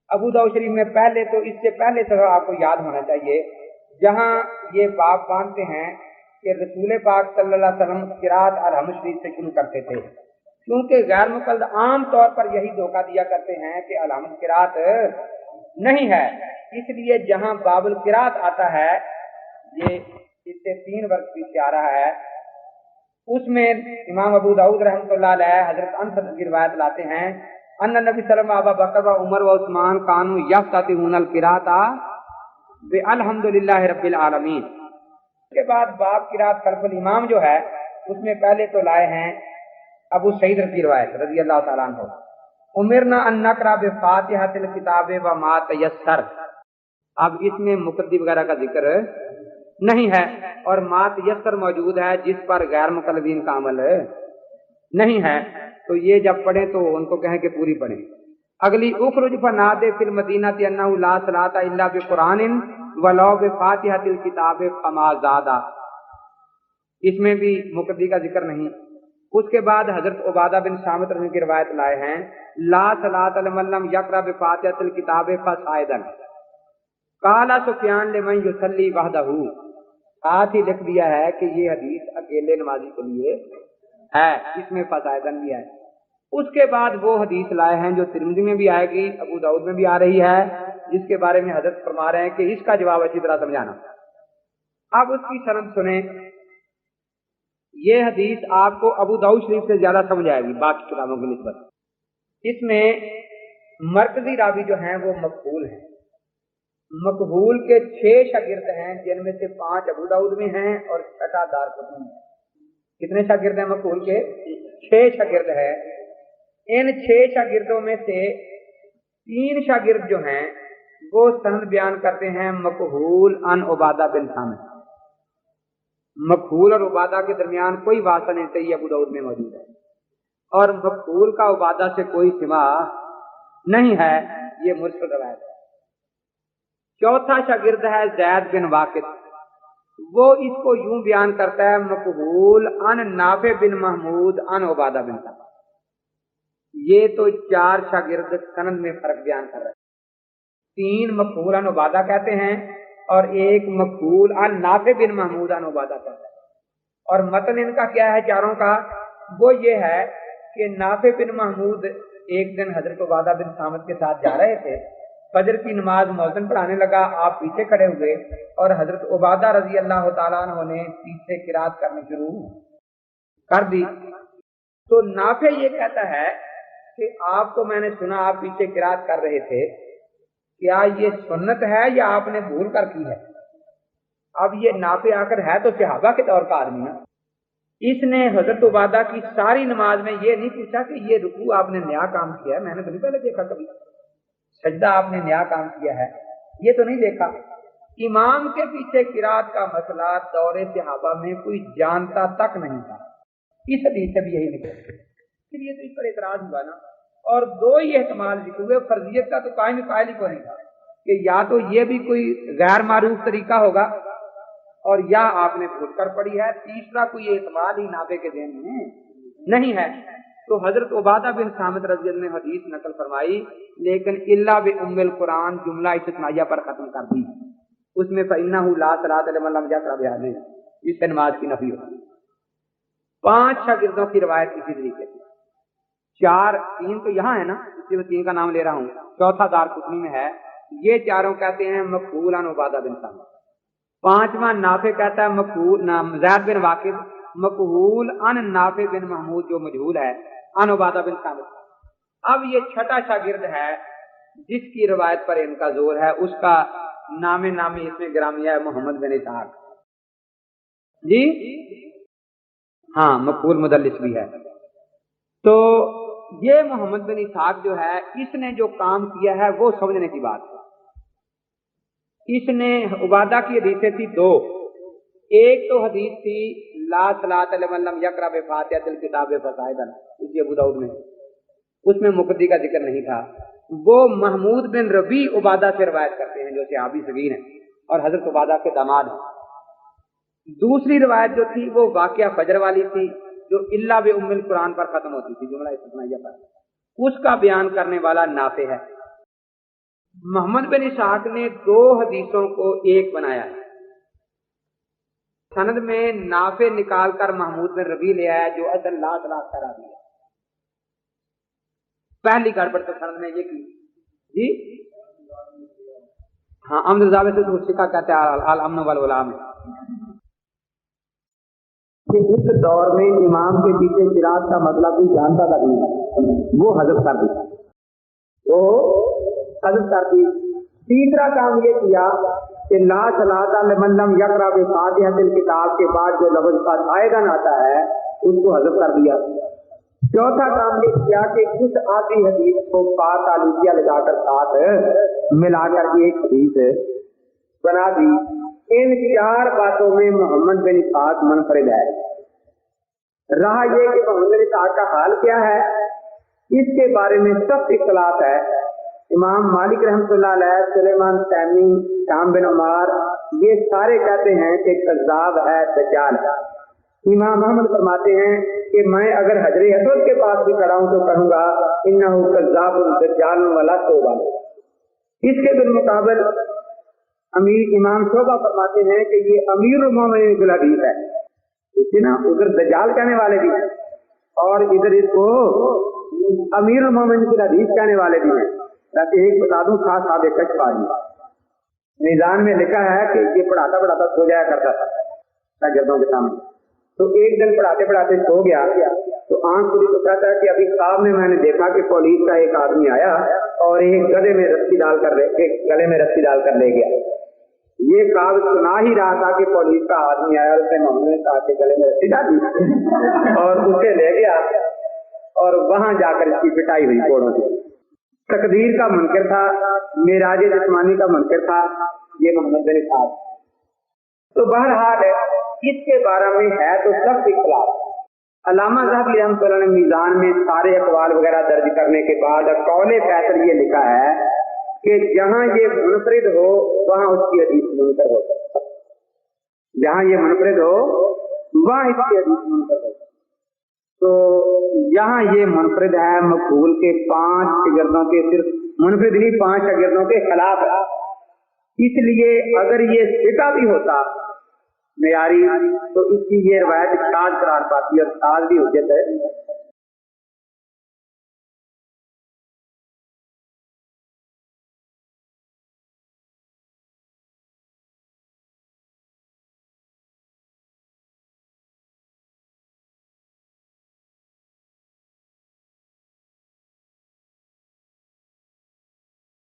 अबू दाऊद शरीफ में पहले तो इससे पहले तो आपको याद होना चाहिए, जहाँ ये बाप बांधते हैं कि रसूल पाक सल्लल्लाहु अलैहि वसल्लम किरात अलहम्द शरीफ से शुरू करते थे, क्योंकि गैर मुक़ल्लिद आम तौर पर यही धोखा दिया करते हैं कि अलहम्द किरात नहीं है। इसलिए जहाँ बाबुल किरात आता है, ये इससे 3 वर्ष पीछे आ रहा है, उसमें इमाम अबू दाऊद रहमतुल्लाह अलैह हजरत अनस की रिवायत लाते हैं, अन्ना नबी सल्लल्लाहु अलैहि वसल्लम व उमर व उस्मान कानू यफ्तातिहूनल किराता बि अल्हम्दुलिल्लाहि रब्बिल आलमीन। उसके बाद बाब किरात खल्फुल इमाम जो है, उसमें पहले तो लाए हैं अबू सईद की रिवायत रजी अल्लाह तआला अन्हु, उमिरना अन नक़रा बि फातिहातिल किताबे व मा तयस्सर। अब इसमें मुक़द्दी वगैरह का जिक्र नहीं है, और मा तयस्सर मौजूद है जिस पर गैर मुक़ल्लिदीन का अमल नहीं है, तो ये जब पढ़े तो उनको कहें कि पूरी पढ़ें। अगली उखरुज फनादे फिल मदीनति अन्नहु ला सलाता इल्ला बिकुरानिन वलौ बिफातिहातिल किताबे फमा ज़ादा। इसमें भी मुक़द्दी का जिक्र नहीं। उसके बाद हजरत उबादा बिन सामित रज़ी की रिवायत लाए हैं, ला सलाता लिमन लम यक़रा बिफातिहातिल किताबे फसाइदन काला सुफियान लिमन युसल्ली वहदहू। साथ ही लिख दिया है कि ये हदीस अकेले नमाजी के लिए है, इसमें फसाइदन भी है। उसके बाद वो हदीस लाए हैं जो तिरमिज़ी में भी आएगी, अबू दाऊद में भी आ रही है, जिसके बारे में हजरत फरमा रहे हैं कि इसका जवाब अच्छी तरह समझाना। अब उसकी सनद सुने। ये हदीस आपको अबू दाऊद शरीफ से ज्यादा समझ आएगी बाकी किताबों की निस्बत। इसमें मरकजी रावी जो हैं वो मकबूल हैं। मकबूल के 6 शागिर्द हैं, जिनमें से 5 अबू दाऊद में हैं और 6 दारक़ुतनी में। कितने शागिर्द हैं मकबूल के? 6 शागिर्द है। इन 6 शागिर्दों में से 3 शागिर्द जो हैं वो सनद बयान करते हैं मकबूल अन उबादा बिन सामित। मकबूल और उबादा के दरमियान कोई वास्ता नहीं चाहिए, अबू दाऊद में मौजूद है, और मकबूल का उबादा से कोई सिवा नहीं है, ये मुरसल रवायत है। चौथा शागिर्द है ज़ैद बिन वाक़िद, वो इसको यूं बयान करता है मकबूल अन नाफे बिन महमूद अन उबादा बिन सामित। ये तो 4 शागिर्द सनद में फर्क बयान कर रहे हैं। 3 मकबूल अन उबादा कहते हैं और 1 मकबूल अन नाफे बिन महमूद अन उबादा कहता है। और मतन इनका क्या है चारों का? वो ये है कि नाफे बिन महमूद एक दिन हजरत उबादा बिन सामित के साथ जा रहे थे, फजर की नमाज मौज़िन पढ़ाने लगा, आप पीछे खड़े हुए और हजरत उबादा रजी अल्लाह तआला अन्हु ने पीछे किरात करनी शुरू कर दी। तो नाफे ये कहता है कि आपको मैंने सुना आप पीछे किरात कर रहे थे, क्या ये सुन्नत है या आपने भूल कर की है? अब ये नाफे आकर है तो सहाबा के दौर का आदमी है, इसने हजरत उबादा की सारी नमाज में ये नहीं पूछा कि ये रुकू आपने नया काम किया है, मैंने तो नहीं पहले देखा कभी, सजदा आपने नया काम किया है, ये तो नहीं देखा। इमाम के पीछे किरात का मसला दौरे सहाबा में कोई जानता तक नहीं था। इस हदीस से भी यही निकला, इसलिए तो इस पर एतराज हुआ ना। और 2 ही एहतमाल जिक्र हुए, फर्जियत का तो कायम कायल ही कोई नहीं था कि या तो ये भी कोई गैर मारूफ तरीका होगा और या आपने भूल कर पड़ी है, तीसरा कोई एहतमाल ही नाफे के ज़हन में नहीं है। तो हजरत उबादा बिन सामित रज़ी अल्लाह ने हदीस नकल फरमाई, लेकिन इल्ला बि उम्मिल कुरान जुमला इस्तिस्नाइया पर खत्म कर दी। उसमें फइन्नहु ला सलाता लिमन लम यक़रा बिहाज़िन, इससे नमाज की नफी होती है। 5 शागिर्दों की रिवायत इसी तरीके से, 3 तो यहाँ है ना, इसलिए 3 का नाम ले रहा हूँ, चौथा दारक़ुतनी में है। ये चारों कहते हैं मकबूल अन उबादा बिन सामित। 5वां नाफे कहता है मकबूल ज़ैद बिन वाक़िद, मकबूल अन नाफे बिन महमूद जो मजहूल है, अन उबादा बिन सामित। अब ये 6ठा शागिर्द है जिसकी रिवायत पर इनका जोर है, उसका नामे इसमें गिरामिया है मोहम्मद बिन इसहाक जी, हाँ मकबूल मुदल्लिस भी है। तो ये मोहम्मद बिन इसहाक जो है, इसने जो काम किया है वो समझने की बात है। इसने उबादा की हदीसें थी 2, एक तो हदीस थी ला सलाता लिमन लम यक़रा बिफातिहातिल किताबे फसाइदन, इसी अबू दाऊद में, उसमें मुक़द्दी का जिक्र नहीं था। वो महमूद बिन रबी उबादा से रिवायत करते हैं जो सहाबी सगीर हैं और हजरत उबादा के दामाद हैं। दूसरी रिवायत जो थी वो वाक़या फजर वाली थी, जो इल्ला बि उम्मिल कुरान पर खत्म होती थी, जुमला इस्तिस्नाइया पर, उसका बयान करने वाला नाफे है। मोहम्मद बिन इसहाक ने दो हदीसों को एक बनाया है। सनद में नाफे निकाल कर महमूद बिन रबी ले आया जो असल ला तलाक करा दिया। पहली गड़बड़ तो सनद में ये की जी, हाँ अमद जावे से तो शिका कहते हैं अल अमन वल उलाम कि इस दौर में इमाम के पीछे चिराग का मतलब कोई जानता था नहीं, वो हजफ कर दी, वो हजफ कर दी। तीसरा काम ये किया कि ला सलाता लिमन लम यक़रा बि फातिहतिल किताब के बाद जो लफ्ज का आयदन आता है उसको हजफ कर दिया। चौथा काम ये किया कि उस आधी हदीस को पात आलूसिया लगाकर साथ मिलाकर एक हदीस बना दी। इन चार बातों में मोहम्मद बिन इसहाक मुनफरिद है। रहा ये कि मोहम्मद बिन इसहाक का हाल क्या है, इसके बारे में सख्त इख्तिलाफ है। इमाम मालिक रहमतुल्लाह अलैह, सुलेमान तैमी, शाम बिन उमार, ये सारे कहते हैं कि कज़्ज़ाब है, दज्जाल है। इमाम अहमद फरमाते हैं कि मैं अगर हजरे असवद के पास भी खड़ा हूं तो कहूंगा इन्नहु कज़्ज़ाबुन दज्जालुन वला तौबा। इसके बिलमुकाबल अमीर इमाम शोबा फरमाते हैं कि ये अमीरुल मोमिनीन बिल हदीस है। देखिए ना, उधर दज्जाल कहने वाले भी हैं और इधर इसको अमीरुल मोमिनीन बिल हदीस कहने वाले भी हैं। ताकि एक बता दूं, खास साहब कश्फ आदमी निजाम में लिखा है कि ये पढ़ाता पढ़ाता सो जाया करता था शागिर्दों के सामने। तो एक दिन पढ़ाते पढ़ाते सो गया तो आंख पूरी तो कहता है कि अभी ख्वाब में मैंने देखा कि पुलिस का एक आदमी आया और एक गले में रस्सी डालकर ले गया। ये ख्वाब सुना ही रहा था कि पुलिस का आदमी आया और उसने मोहम्मद साहब के गले में रस्सी डाली और उसे ले गया और वहां जाकर इसकी पिटाई हुई कोड़ों से। तकदीर का मुनकर था, मेराज जिस्मानी का मुनकर था ये मोहम्मद बिन इसहाक। तो बहरहाल इसके बारे में है तो सब इख्तिलाफ। अल्लामा ज़हबी रहमतुल्लाह ने मीज़ान में सारे अक़वाल वगैरह दर्ज करने के बाद कौले फैसल ये लिखा है कि जहां ये मुनफरिद हो वहां उसकी हदीस मुनकर हो, जहां ये मुनफरिद हो वहां इसकी हदीस मुनकर हो। तो यहाँ ये मुनफरिद है मक़बूल के 5 शागिर्दों के, सिर्फ मुनफरिद नहीं 5 शागिर्दों के खिलाफ है। इसलिए अगर ये सिका भी होता मेयारी तो इसकी ये रवायत शाद करार पाती और शाद भी हुज्जत है।